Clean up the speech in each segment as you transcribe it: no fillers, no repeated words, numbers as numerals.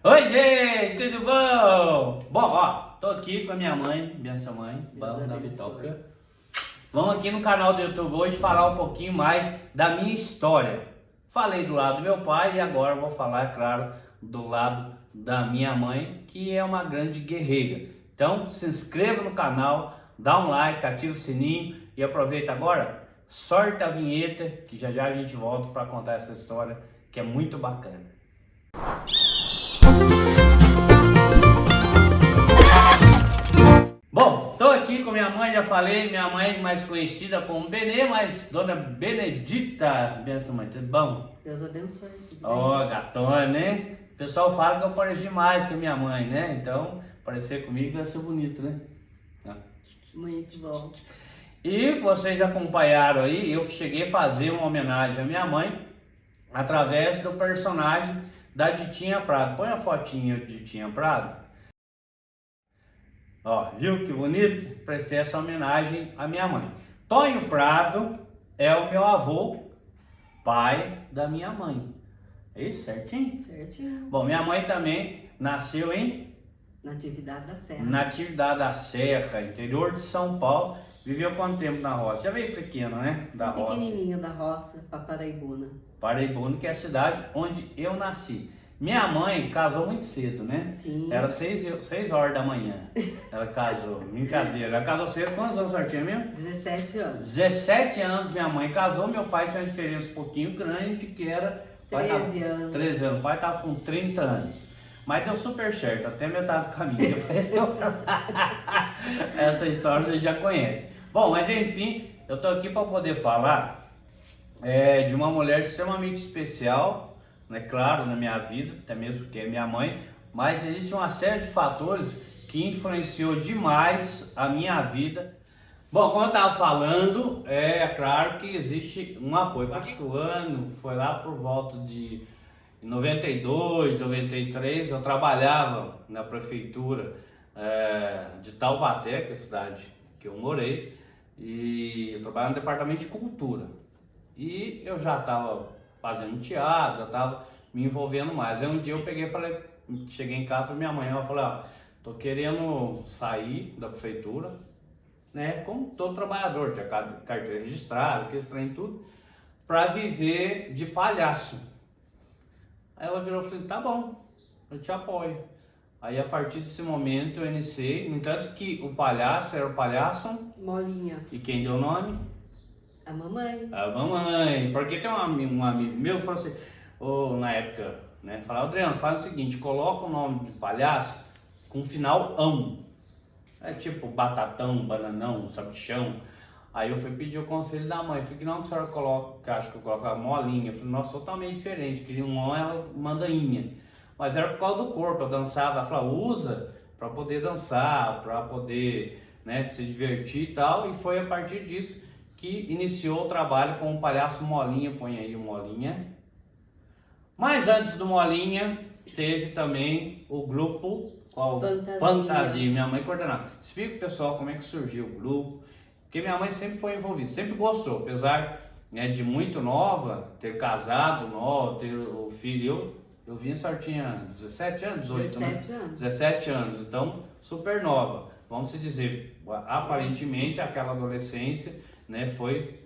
Oi, gente, tudo bom? Bom, ó, tô aqui com a minha mãe, benção mãe, bom da Bitoca. Vamos aqui no canal do YouTube hoje falar um pouquinho mais da minha história. Falei do lado do meu pai e agora vou falar, é claro, do lado da minha mãe, que é uma grande guerreira. Então, se inscreva no canal, dá um like, ativa o sininho e aproveita agora, sorta a vinheta, que já já a gente volta para contar essa história, que é muito bacana. Bom, estou aqui com minha mãe, já falei, minha mãe mais conhecida como Benê, mas Dona Benedita, benção mãe, tudo bom? Deus abençoe. Ó, gatona, né? O pessoal fala que eu pareço demais com a minha mãe, né? Então, parecer comigo deve ser bonito, né? Muito bom. E vocês acompanharam aí, eu cheguei a fazer uma homenagem à minha mãe através do personagem da Ditinha Prado. Põe a fotinha de Ditinha Prado. Ó, viu que bonito? Prestei essa homenagem à minha mãe. Tonho Prado é o meu avô, pai da minha mãe. É isso, certinho? Certinho. Bom, minha mãe também nasceu em Natividade da Serra. Natividade da Serra, interior de São Paulo. Viveu quanto tempo na roça? Já veio pequeno, né? Da roça. Pequenininho da roça, para Paraibuna. Paraibuna, que é a cidade onde eu nasci. Minha mãe casou muito cedo, né? Sim. Era 6 horas da manhã. Ela casou. Brincadeira. Ela casou cedo. Quantos anos ela tinha mesmo? 17 anos. 17 anos minha mãe casou. Meu pai tinha uma diferença um pouquinho grande, que era... 13 anos. 13 anos. O pai estava com 30 anos. Mas deu super certo, até metade do caminho. Essa história vocês já conhecem. Bom, mas enfim, eu tô aqui para poder falar de uma mulher extremamente especial, né? Claro, na minha vida, até mesmo porque é minha mãe, mas existe uma série de fatores que influenciou demais a minha vida. Bom, como eu estava falando, é claro que existe um apoio. O ano foi lá por volta de 92, 93, eu trabalhava na prefeitura de Taubaté, que é a cidade que eu morei, e eu trabalhava no departamento de cultura. E eu já estava fazendo teatro, já estava me envolvendo mais. Aí um dia eu peguei e falei, cheguei em casa, minha mãe, eu falei, ó, tô querendo sair da prefeitura, né, como todo trabalhador, tinha carteira registrada, aquele trem tudo, para viver de palhaço. Aí ela virou e falou, tá bom, eu te apoio. Aí a partir desse momento eu iniciei, no entanto que o palhaço era o palhaço... Molinha. E quem deu o nome? A mamãe. A mamãe. Porque tem um amigo meu que falou assim, na época, né, falava, Adriano, faz o seguinte, coloca o nome de palhaço com final ão. É tipo batatão, bananão, sabichão. Aí eu fui pedir o conselho da mãe, falei, que não, que a senhora coloca, que acho que eu coloco a molinha. Eu falei, nossa, totalmente diferente, queria um mão, ela mandainha. Mas era por causa do corpo, eu dançava, ela falou, usa para poder dançar, para poder, né, se divertir e tal. E foi a partir disso que iniciou o trabalho com o palhaço Molinha, põe aí o Molinha. Mas antes do Molinha, teve também o grupo qual? Fantasia. Minha mãe coordenava. Explica pro pessoal como é que surgiu o grupo, porque minha mãe sempre foi envolvida, sempre gostou, apesar, né, de muito nova, ter casado, nova, ter o filho, eu vi a senhora tinha 17 anos, 18, 17 né? anos. 17 anos, então super nova, vamos se dizer, aparentemente aquela adolescência, né, foi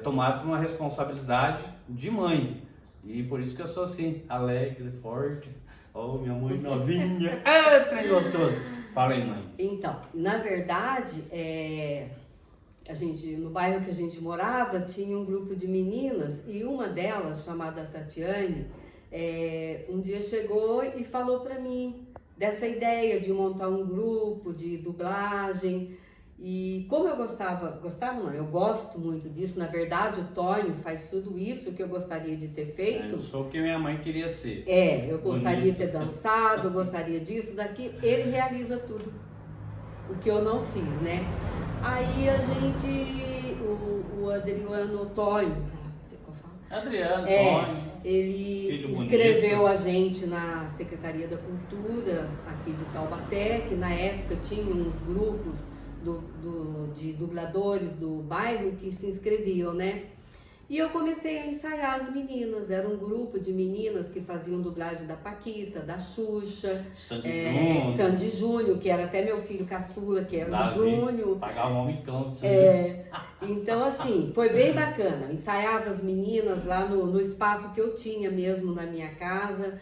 tomada por uma responsabilidade de mãe, e por isso que eu sou assim, alegre, forte. Oh, minha mãe novinha. Trem gostoso. Fala aí, mãe. Então, na verdade, no bairro que a gente morava, tinha um grupo de meninas e uma delas, chamada Tatiane, um dia chegou e falou para mim dessa ideia de montar um grupo de dublagem. E como eu eu gosto muito disso. Na verdade, o Tonho faz tudo isso que eu gostaria de ter feito. Eu sou o que minha mãe queria ser. Eu gostaria de ter dançado, eu gostaria disso, daquilo. Ele realiza tudo, o que eu não fiz, né? Aí a gente, o Adriano Tonho, Adriano, Tonho, ele escreveu a gente na Secretaria da Cultura aqui de Taubaté, que na época tinha uns grupos de dubladores do bairro que se inscreviam, né? E eu comecei a ensaiar as meninas, era um grupo de meninas que faziam dublagem da Paquita, da Xuxa, Sandy Júnior, que era até meu filho caçula, que era o Júnior. Pagava um micão. Então assim, foi bem bacana, ensaiava as meninas lá no espaço que eu tinha mesmo na minha casa,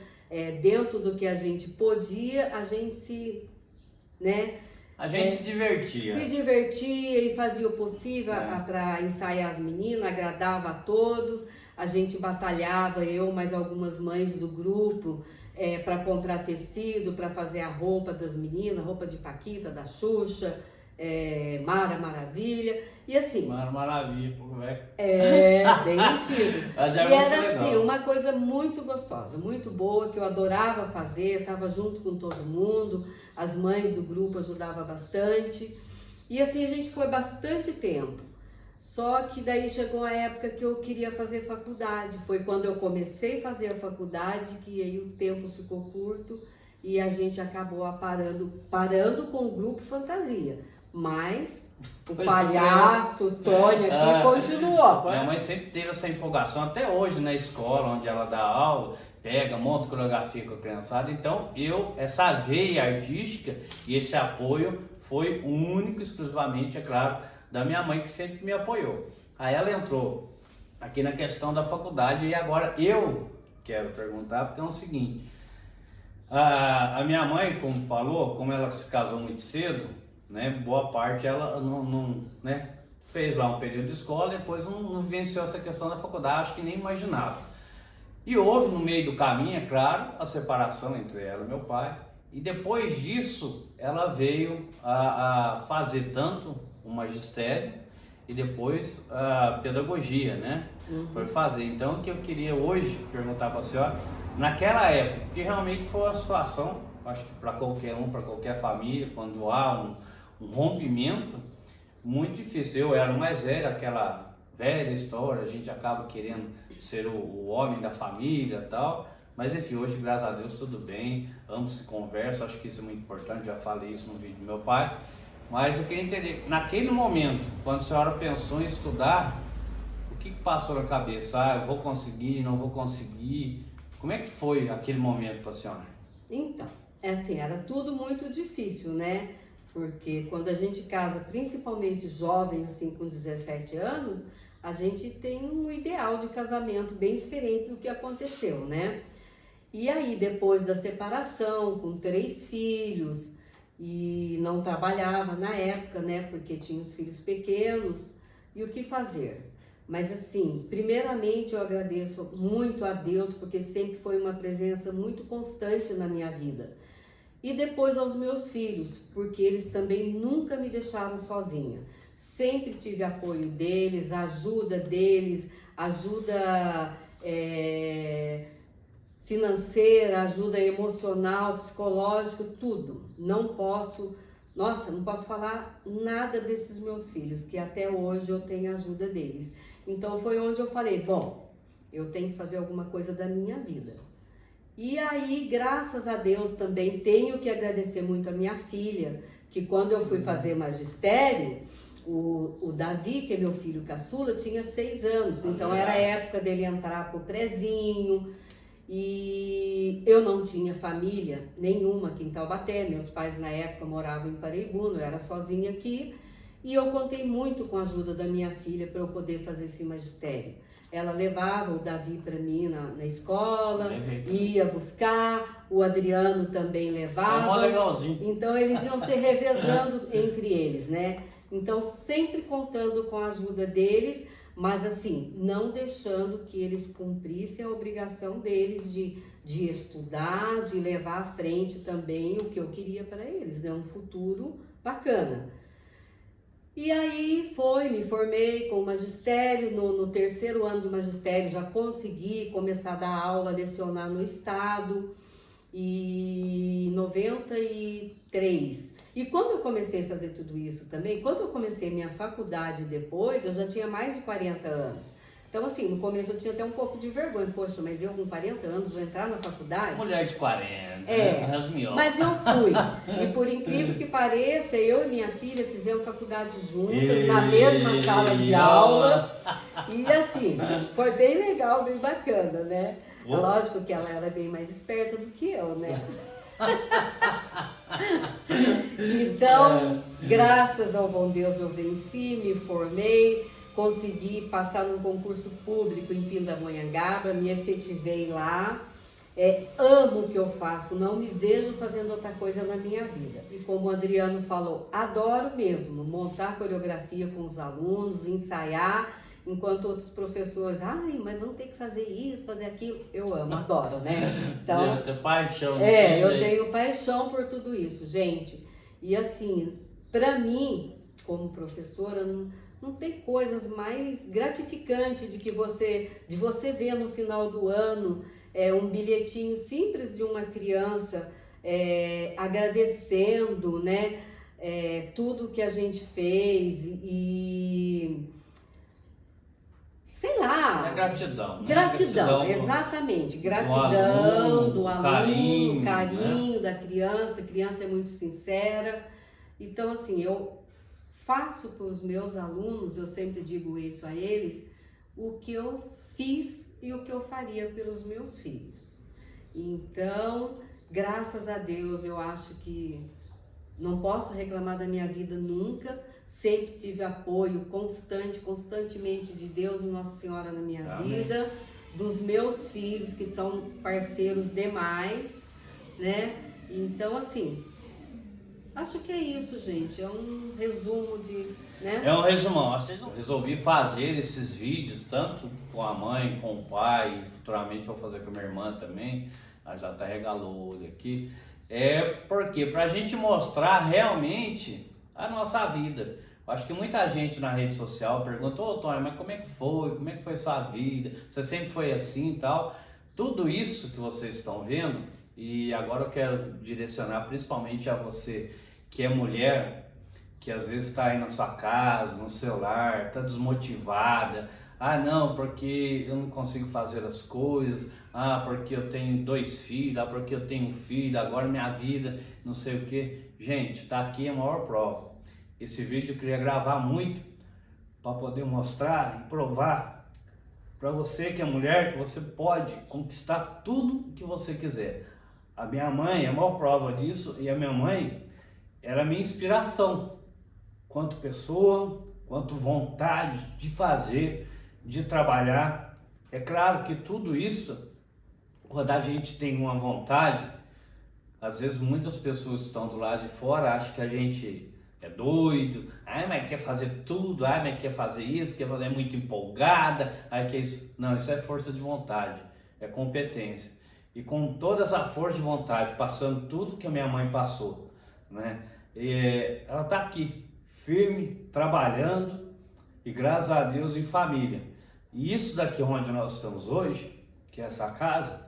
dentro do que a gente podia, a gente se, né? A gente se divertia. Se divertia e fazia o possível para ensaiar as meninas, agradava a todos. A gente batalhava, eu mais algumas mães do grupo, para comprar tecido, para fazer a roupa das meninas, roupa de Paquita, da Xuxa, Mara Maravilha. E assim... Mara Maravilha, pô, velho. Bem antigo. E era assim, uma coisa muito gostosa, muito boa, que eu adorava fazer, estava junto com todo mundo. As mães do grupo ajudavam bastante. E assim a gente foi bastante tempo. Só que daí chegou a época que eu queria fazer faculdade. Foi quando eu comecei a fazer a faculdade que aí o tempo ficou curto e a gente acabou parando com o grupo Fantasia. Mas o palhaço, o Tony aqui continuou. Minha mãe sempre teve essa empolgação, até hoje na escola, onde ela dá aula, pega, monta coreografia com a criançada. Então, essa veia artística e esse apoio foi único, exclusivamente, é claro, da minha mãe, que sempre me apoiou. Aí ela entrou aqui na questão da faculdade e agora eu quero perguntar, porque é o seguinte, a minha mãe, como falou, como ela se casou muito cedo, né, boa parte ela não fez lá um período de escola, depois não venceu essa questão da faculdade, acho que nem imaginava. E houve no meio do caminho, é claro, a separação entre ela e meu pai. E depois disso, ela veio a fazer tanto o magistério e depois a pedagogia, né? Foi fazer. Então, o que eu queria hoje perguntar para a senhora, naquela época, que realmente foi uma situação, acho que para qualquer um, para qualquer família, quando há um rompimento, muito difícil. Eu era o mais velho, aquela velha história, a gente acaba querendo ser o homem da família e tal, mas enfim, hoje, graças a Deus, tudo bem, ambos se conversam, acho que isso é muito importante, já falei isso no vídeo do meu pai, mas eu queria entender, naquele momento, quando a senhora pensou em estudar, o que passou na cabeça? Eu vou conseguir, não vou conseguir, como é que foi aquele momento para a senhora? Então, assim, era tudo muito difícil, né? Porque quando a gente casa, principalmente jovem, assim, com 17 anos, a gente tem um ideal de casamento bem diferente do que aconteceu, né? E aí, depois da separação, com 3 filhos, e não trabalhava na época, né? Porque tinha os filhos pequenos, e o que fazer? Mas assim, primeiramente eu agradeço muito a Deus, porque sempre foi uma presença muito constante na minha vida. E depois aos meus filhos, porque eles também nunca me deixaram sozinha. Sempre tive apoio deles, ajuda financeira, ajuda emocional, psicológica, tudo. Não posso falar nada desses meus filhos, que até hoje eu tenho ajuda deles. Então foi onde eu falei, bom, eu tenho que fazer alguma coisa da minha vida. E aí, graças a Deus também, tenho que agradecer muito a minha filha, que quando eu fui fazer magistério, o Davi, que é meu filho caçula, tinha 6 anos, então era a época dele entrar pro prezinho, e eu não tinha família nenhuma aqui em Taubaté, meus pais na época moravam em Paraibuna, eu era sozinha aqui, e eu contei muito com a ajuda da minha filha para eu poder fazer esse magistério. Ela levava o Davi para mim na escola, ia buscar, o Adriano também levava. Legalzinho. Então eles iam se revezando entre eles, né? Então sempre contando com a ajuda deles, mas assim, não deixando que eles cumprissem a obrigação deles de estudar, de levar à frente também o que eu queria para eles, né? Um futuro bacana. E aí me formei com o magistério, no 3º ano de magistério já consegui começar a dar aula, lecionar no estado, em 93. E quando eu comecei a fazer tudo isso também, quando eu comecei minha faculdade depois, eu já tinha mais de 40 anos. Então, assim, no começo eu tinha até um pouco de vergonha. Poxa, mas eu com 40 anos vou entrar na faculdade? Mulher de 40, É, mas eu fui. E por incrível que pareça, eu e minha filha fizemos faculdade juntas, na mesma sala de aula. E assim, foi bem legal, bem bacana, né? Lógico que ela era bem mais esperta do que eu, né? Então, graças ao bom Deus eu venci, me formei, consegui passar num concurso público em Pindamonhangaba, me efetivei lá. Amo o que eu faço, não me vejo fazendo outra coisa na minha vida. E como o Adriano falou, adoro mesmo montar coreografia com os alunos, ensaiar, enquanto outros professores, ai, mas vamos ter que fazer isso, fazer aquilo. Eu amo, adoro, né? Então, eu tenho paixão. eu tenho paixão por tudo isso, gente. E assim, para mim, como professora, não tem coisas mais gratificantes de você ver no final do ano um bilhetinho simples de uma criança agradecendo, né, tudo que a gente fez e sei lá. É gratidão. Né? Gratidão, exatamente. Gratidão do aluno, carinho, né? Da criança. A criança é muito sincera. Então, assim, eu faço para os meus alunos, eu sempre digo isso a eles, o que eu fiz e o que eu faria pelos meus filhos. Então, graças a Deus, eu acho que não posso reclamar da minha vida nunca. Sempre tive apoio constantemente de Deus e Nossa Senhora na minha vida, dos meus filhos, que são parceiros demais, né? Então, assim, acho que é isso, gente. É um resumo de... né? É um resumão. Eu resolvi fazer esses vídeos, tanto com a mãe, com o pai, futuramente vou fazer com a minha irmã também. Ela já até regalou o olho aqui. Porque pra gente mostrar realmente a nossa vida. Acho que muita gente na rede social pergunta, ô Tony, mas como é que foi? Como é que foi sua vida? Você sempre foi assim e tal? Tudo isso que vocês estão vendo, e agora eu quero direcionar principalmente a você que é mulher, que às vezes está aí na sua casa, no celular, está desmotivada. Ah, não, porque eu não consigo fazer as coisas. Ah, porque eu tenho 2 filhos. Ah, porque eu tenho um filho. Agora minha vida, não sei o que. Gente, tá aqui a maior prova. Esse vídeo eu queria gravar muito para poder mostrar e provar para você que é mulher que você pode conquistar tudo que você quiser. A minha mãe é a maior prova disso, e a minha mãe era a minha inspiração. Quanto pessoa, quanto vontade de fazer, de trabalhar. É claro que tudo isso, quando a gente tem uma vontade, às vezes muitas pessoas que estão do lado de fora acham que a gente é doido, mas quer fazer tudo, mas quer fazer isso, quer fazer, é muito empolgada, quer isso. Não, isso é força de vontade, é competência. E com toda essa força de vontade, passando tudo que a minha mãe passou, né? Ela está aqui, firme, trabalhando e graças a Deus em família. E isso daqui onde nós estamos hoje, que é essa casa,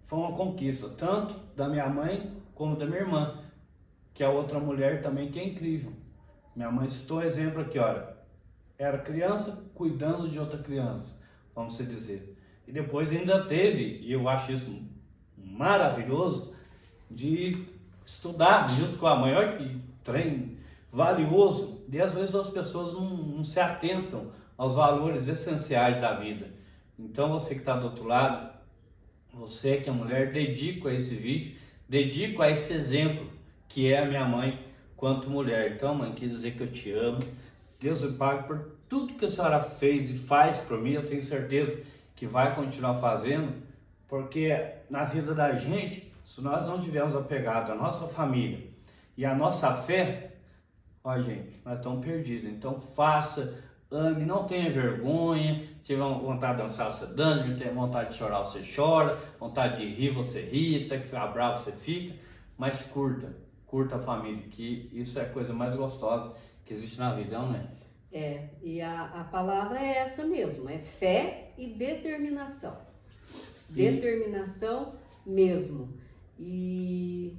foi uma conquista, tanto da minha mãe como da minha irmã, que é outra mulher também que é incrível. Minha mãe citou exemplo aqui, olha, era criança cuidando de outra criança, vamos dizer. E depois ainda teve, e eu acho isso maravilhoso, de estudar junto com a mãe. Olha que trem valioso. E às vezes as pessoas não se atentam aos valores essenciais da vida. Então você que está do outro lado, você que é mulher, dedico a esse vídeo, dedico a esse exemplo que é a minha mãe quanto mulher. Então, mãe, quer dizer que eu te amo. Deus me pague por tudo que a senhora fez e faz por mim. Eu tenho certeza que vai continuar fazendo, porque na vida da gente, se nós não tivermos apegado à nossa família e à nossa fé, ó gente, nós estamos perdidos. Então faça, ame, não tenha vergonha. Se tiver vontade de dançar, você dança. Se tiver vontade de chorar, você chora. Vontade de rir, você ri. Até que ficar bravo, você fica. Mas curta a família, que isso é a coisa mais gostosa que existe na vida, não é? E a palavra é essa mesmo, é fé e determinação. Determinação mesmo. E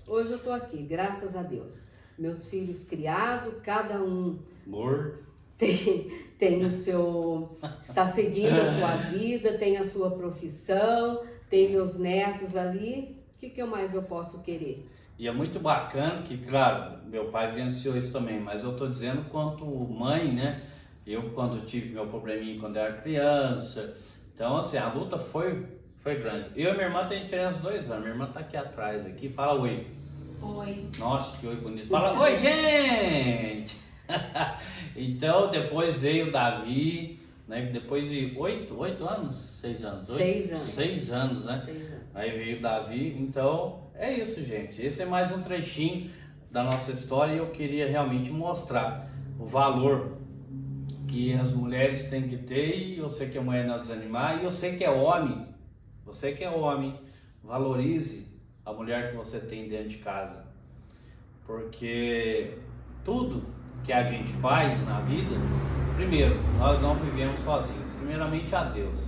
hoje eu tô aqui, graças a Deus. Meus filhos criados, cada um gordo. tem o seu, está seguindo a sua vida, tem a sua profissão, tem meus netos ali. O que mais eu posso querer? E é muito bacana que, claro, meu pai vivenciou isso também, mas eu tô dizendo quanto mãe, né? Eu, quando tive meu probleminha quando era criança, então, assim, a luta foi grande. Eu e minha irmã tem diferença de 2 anos. Minha irmã tá aqui atrás, aqui. Fala oi. Oi. Nossa, que oi bonito. Fala oi, gente! Então, depois veio o Davi, né? Depois de 8 anos? 6 anos? 6 anos. 6 anos, né? 6 anos. Aí veio o Davi. Então, é isso, gente. Esse é mais um trechinho da nossa história e eu queria realmente mostrar o valor que as mulheres têm que ter, e eu sei que a mulher não desanimar, e eu sei que é homem, você que é homem, valorize a mulher que você tem dentro de casa, porque tudo que a gente faz na vida, primeiro, nós não vivemos sozinhos, primeiramente a Deus,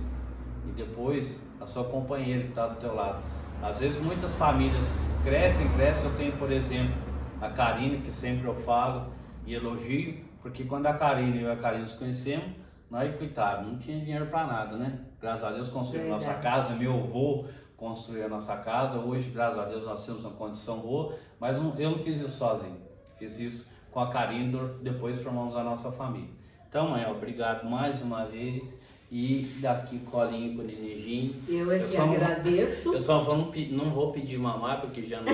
e depois a sua companheira que está do teu lado. Às vezes muitas famílias crescem, eu tenho, por exemplo, a Karine, que sempre eu falo e elogio, porque quando a Karine e eu e a Karine nos conhecemos, nós, coitado, não tinha dinheiro para nada, né? Graças a Deus construímos nossa casa, meu avô construiu a nossa casa, hoje, graças a Deus, nós temos uma condição boa, mas eu não fiz isso sozinho, fiz isso com a Karine, depois formamos a nossa família. Então, mãe, obrigado mais uma vez, e daqui colinho pro nenejinho. Eu é que agradeço. Eu só não vou pedir mamar, porque já não,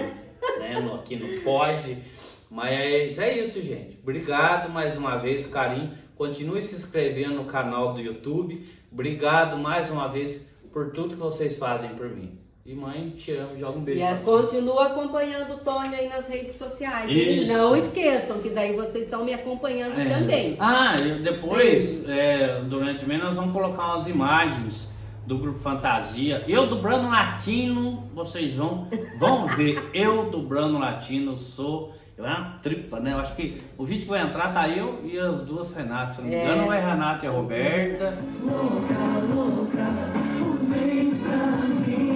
né, aqui não pode. Mas é isso, gente. Obrigado mais uma vez, carinho. Continue se inscrevendo no canal do YouTube. Obrigado mais uma vez por tudo que vocês fazem por mim. E mãe, te amo, joga um beijo. E continua acompanhando o Tony aí nas redes sociais. E não esqueçam que daí vocês estão me acompanhando também. Ah, depois, durante o mês, nós vamos colocar umas imagens do Grupo Fantasia. Eu dublando latino, vocês vão ver. Eu dublando latino, eu era uma tripa, né? Eu acho que o vídeo que vai entrar tá eu e as duas Renatas. Se não me engano, não é Renata e a Roberta. Louca, louca, vem pra mim.